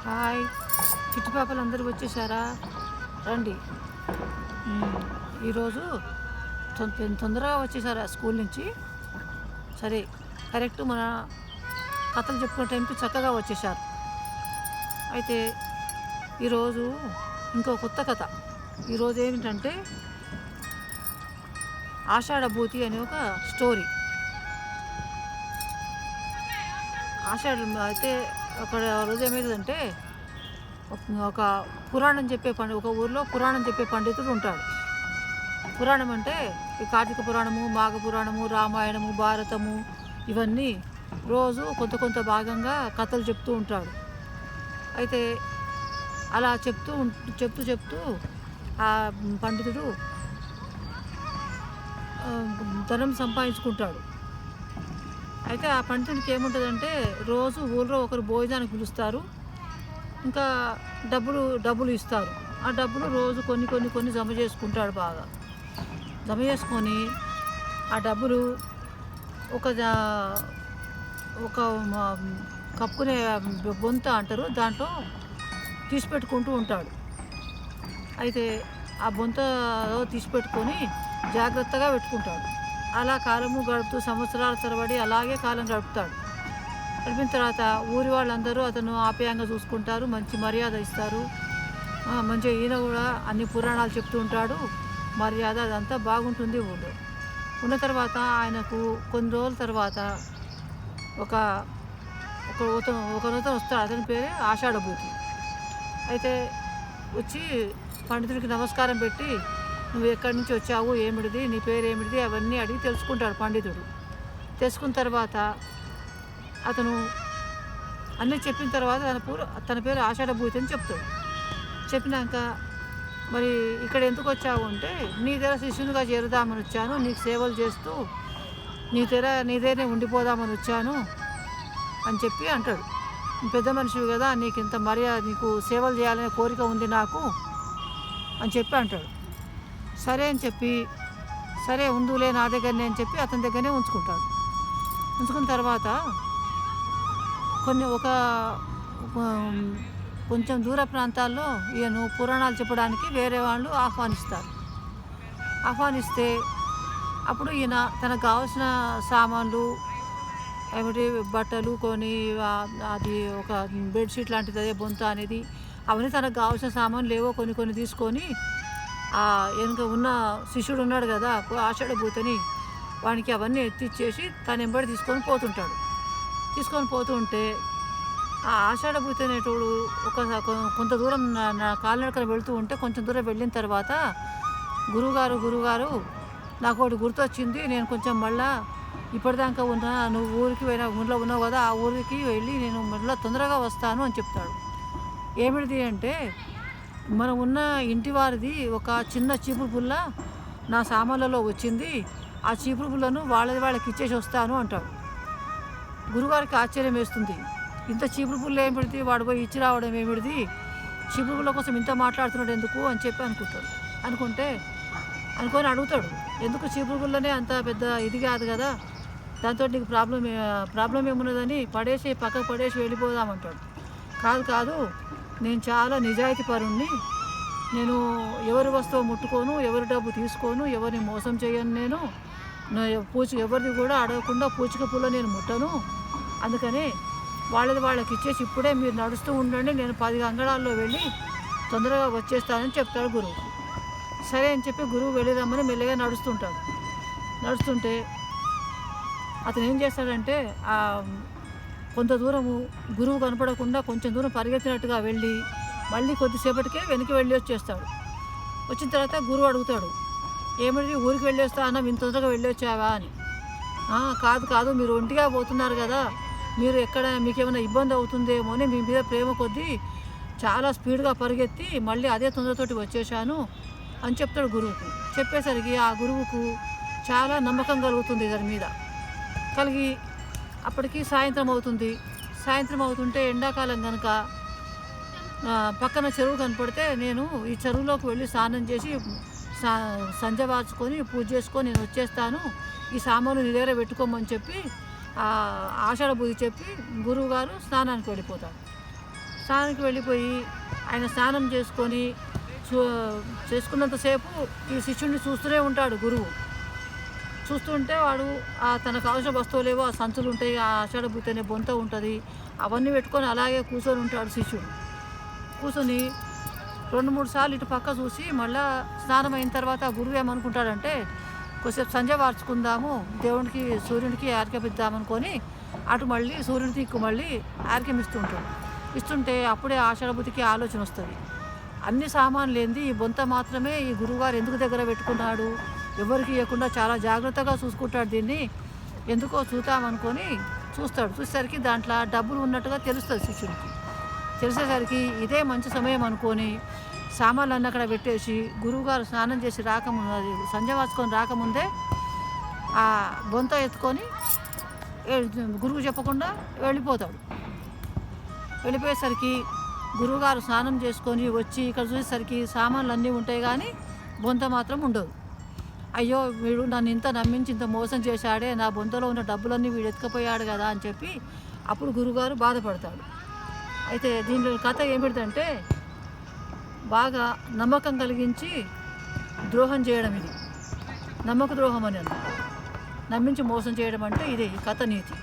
Hi, చుట్టుపక్కల అందరూ వచ్చేసారా? రండి. ఈరోజు తొందరగా వచ్చేసారా స్కూల్ నుంచి? సరే, కరెక్ట్ మన కథలు చెప్పుకునే టైంకి చక్కగా వచ్చేసారు. అయితే ఈరోజు ఇంకో కొత్త కథ. ఈరోజు ఏమిటంటే ఆషాఢభూతి అనే ఒక స్టోరీ. అయితే ఒక రోజు ఏమవుతుందంటే ఒక పురాణం చెప్పే ఒక ఊరిలో పురాణం చెప్పే పండితుడు ఉంటాడు. పురాణం అంటే ఈ కార్తీక పురాణము, మాఘ పురాణము, రామాయణము, భారతము ఇవన్నీ రోజు కొంత భాగంగా కథలు చెప్తూ ఉంటాడు. అయితే అలా చెప్తూ ఆ పండితుడు ధనం సంపాదించుకుంటాడు. అయితే ఆ పండితుడికి ఏముంటుందంటే రోజు ఊళ్ళో ఒకరు భోజనానికి పిలుస్తారు, ఇంకా డబ్బులు ఇస్తారు. ఆ డబ్బులు రోజు కొన్ని జమ చేసుకుంటాడు. బాగా జమ చేసుకొని ఆ డబ్బులు ఒక కప్పుకునే బొంత అంటారు, దాంట్లో తీసి పెట్టుకుంటూ ఉంటాడు. అయితే ఆ బొంతలో తీసి పెట్టుకొని జాగ్రత్తగా పెట్టుకుంటాడు. అలా కాలము గడుపుతూ సంవత్సరాల తరబడి అలాగే కాలం గడుపుతాడు. గడిపిన తర్వాత ఊరి వాళ్ళందరూ అతను ఆప్యాయంగా చూసుకుంటారు, మంచి మర్యాద ఇస్తారు. మంచిగా ఈయన కూడా అన్ని పురాణాలు చెప్తూ ఉంటాడు, మర్యాద అదంతా బాగుంటుంది ఊళ్ళో. ఉన్న తర్వాత ఆయనకు కొన్ని రోజుల తర్వాత ఒకనొతను వస్తాడు. అతని పేరే ఆషాఢభూతి. అయితే వచ్చి పండితుడికి నమస్కారం పెట్టి, నువ్వు ఎక్కడి నుంచి వచ్చావు, ఏమిటిది, నీ పేరు ఏమిటిది, అవన్నీ అడిగి తెలుసుకుంటాడు పండితుడు. తెలుసుకున్న తర్వాత అతను అన్నీ చెప్పిన తర్వాత తన పేరు ఆషాఢభూతి అని చెప్తాడు. చెప్పినాక, మరి ఇక్కడ ఎందుకు వచ్చావు అంటే, నీ దగ్గర శిష్యునిగా చేరుదామని వచ్చాను, నీకు సేవలు చేస్తూ నీ దగ్గరనే ఉండిపోదామని వచ్చాను అని చెప్పి అంటాడు. పెద్ద మనిషివి కదా, నీకు ఇంత మర్యాద, నీకు సేవలు చేయాలనే కోరిక ఉంది నాకు అని చెప్పి అంటాడు. సరే అని చెప్పి, సరే ఉందులే నా దగ్గరనే అని చెప్పి అతని దగ్గరనే ఉంచుకుంటాడు. ఉంచుకున్న తర్వాత కొంచెం దూర ప్రాంతాల్లో ఈయన పురాణాలు చెప్పడానికి వేరే వాళ్ళు ఆహ్వానిస్తే అప్పుడు ఈయన తనకు కావాల్సిన సామాన్లు, ఏమిటి బట్టలు కొని, అది ఒక బెడ్షీట్ లాంటిది, అదే బొంత అనేది, అవన్నీ తనకు కావాల్సిన సామాన్లు ఏవో కొన్ని తీసుకొని వెనుక ఉన్న శిష్యుడు ఉన్నాడు కదా ఆషాఢభూతిని, వానికి అవన్నీ ఎత్తిచ్చేసి తన వెంబడి తీసుకొని పోతుంటే ఆ ఆషాఢభూతి అనేటోడు కొంత దూరం కాలినడకన వెళుతూ ఉంటే, కొంచెం దూరం వెళ్ళిన తర్వాత గురువుగారు నాకు ఒకటి గుర్తొచ్చింది, నేను కొంచెం మళ్ళా ఇప్పటిదాకా నువ్వు ఊళ్ళో ఉన్నావు కదా, ఆ ఊరికి వెళ్ళి నేను మళ్ళీ తొందరగా వస్తాను అని చెప్తాడు. ఏమిటిది అంటే, మనం ఉన్న ఇంటి వారిది ఒక చిన్న చీపురు పుల్ల నా సామాన్లలో వచ్చింది, ఆ చీపురు పుల్లను వాళ్ళకి ఇచ్చేసి వస్తాను అంటాడు. గురుగారికి ఆశ్చర్యం వేస్తుంది. ఇంత చీపురు పుల్ల ఏమిటిది, వాడు పోయి ఇచ్చి రావడం ఏమిటిది, చీపురు పుల్ల కోసం ఇంత మాట్లాడుతున్నాడు ఎందుకు అని చెప్పి అనుకొని అడుగుతాడు. ఎందుకు చీపురు పుల్లనే అంత పెద్ద ఇది కాదు కదా, దాంతో నీకు ప్రాబ్లం ఏమున్నదని పక్కకు పడేసి వెళ్ళిపోదామంటాడు. కాదు, నేను చాలా నిజాయితీ పరుణ్ణి, నేను ఎవరి వస్తువు ముట్టుకోను, ఎవరి డబ్బు తీసుకోను, ఎవరిని మోసం చేయను, నేను ఎవరిది కూడా అడగకుండా పూచిక పుల్ల నేను ముట్టను, అందుకని వాళ్ళకి ఇచ్చేసి ఇప్పుడే మీరు నడుస్తూ ఉండండి, నేను 10 అంగళాల్లో వెళ్ళి తొందరగా వచ్చేస్తానని చెప్తాడు గురువు. సరే అని చెప్పి గురువు వెళ్ళిరమ్మని మెల్లగా నడుస్తుంటే అతను ఏం చేస్తాడంటే, కొంత దూరము గురువు కనపడకుండా కొంచెం దూరం పరిగెత్తినట్టుగా వెళ్ళి మళ్ళీ కొద్దిసేపటికే వెనక్కి వెళ్ళి వచ్చేస్తాడు. వచ్చిన తర్వాత గురువు అడుగుతాడు, ఏమిటి ఊరికి వెళ్ళి వస్తా అన్న, ఇంత తొందరగా వెళ్ళి వచ్చావా అని. కాదు, మీరు ఒంటిగా పోతున్నారు కదా, మీరు మీకేమైనా ఇబ్బంది అవుతుందేమో అని మీ మీద ప్రేమ కొద్దీ చాలా స్పీడ్గా పరిగెత్తి మళ్ళీ అదే తొందరతోటి వచ్చేసాను అని చెప్తాడు గురువుకు. చెప్పేసరికి ఆ గురువుకు చాలా నమ్మకం కలుగుతుంది దాని మీద. కలిగి అప్పటికి సాయంత్రం అవుతుంటే ఎండాకాలం కనుక పక్కన చెరువు కనపడితే, నేను ఈ చెరువులోకి వెళ్ళి స్నానం చేసి సంధ్య వార్చుకొని పూజ చేసుకొని నేను వచ్చేస్తాను, ఈ సామాను నీ దగ్గర పెట్టుకోమని చెప్పి ఆషాఢభూతి చెప్పి గురువుగారు స్నానానికి వెళ్ళిపోతాడు. స్నానానికి వెళ్ళిపోయి ఆయన స్నానం చేసుకొని చేసుకున్నంతసేపు ఈ శిష్యుడిని చూస్తూనే ఉంటాడు గురువు. చూస్తుంటే వాడు తనకు కావాల్సిన వస్తువులేవో ఆ సంచులు ఉంటాయి, ఆ ఆషాఢభూతి అనే బొంత ఉంటుంది, అవన్నీ పెట్టుకొని అలాగే కూర్చొని ఉంటాడు శిష్యుడు. కూర్చొని 2-3 సార్లు ఇటు పక్క చూసి మళ్ళీ స్నానం అయిన తర్వాత గురువు ఏమనుకుంటాడంటే కొద్దిసేపు సంధ్య వార్చుకుందాము, దేవునికి సూర్యునికి ఆర్కెపిద్దామనుకొని అటు మళ్ళీ సూర్యుడి దిక్కు మళ్ళీ ఆర్కెం ఇస్తుంటే అప్పుడే ఆషాఢభూతికి ఆలోచన వస్తుంది. అన్ని సామాన్లు ఏంది, ఈ బొంత మాత్రమే ఈ గురువుగారు ఎందుకు దగ్గర పెట్టుకున్నాడు, ఎవరికి ఇవ్వకుండా చాలా జాగ్రత్తగా చూసుకుంటాడు, దీన్ని ఎందుకో చూద్దామనుకొని చూస్తాడు. చూసేసరికి దాంట్లో డబ్బులు ఉన్నట్టుగా తెలుస్తుంది శిష్యుడికి. తెలిసేసరికి ఇదే మంచి సమయం అనుకొని సామాన్లన్నీ అక్కడ పెట్టేసి గురువుగారు స్నానం చేసి రాకముందు సంధ్య వాచుకొని రాకముందే ఆ బొంత ఎత్తుకొని గురువు చెప్పకుండా వెళ్ళిపోతాడు. వెళ్ళిపోయేసరికి గురువుగారు స్నానం చేసుకొని వచ్చి ఇక్కడ చూసేసరికి సామాన్లు అన్నీ ఉంటాయి కానీ బొంత మాత్రం ఉండదు. అయ్యో వీడు నన్ను ఇంత నమ్మించి ఇంత మోసం చేశాడే, నా బొంతలో ఉన్న డబ్బులన్నీ వీడు ఎత్తుకుపోయాడు కదా అని చెప్పి అప్పుడు గురువుగారు బాధపడతాడు. అయితే దీనిలో కథ ఏమిటంటే బాగా నమ్మకం కలిగించి ద్రోహం చేయడం, ఇది నమ్మక ద్రోహం అని అన్నారు. నమ్మించి మోసం చేయడం అంటే ఇదే ఈ కథ నీతి.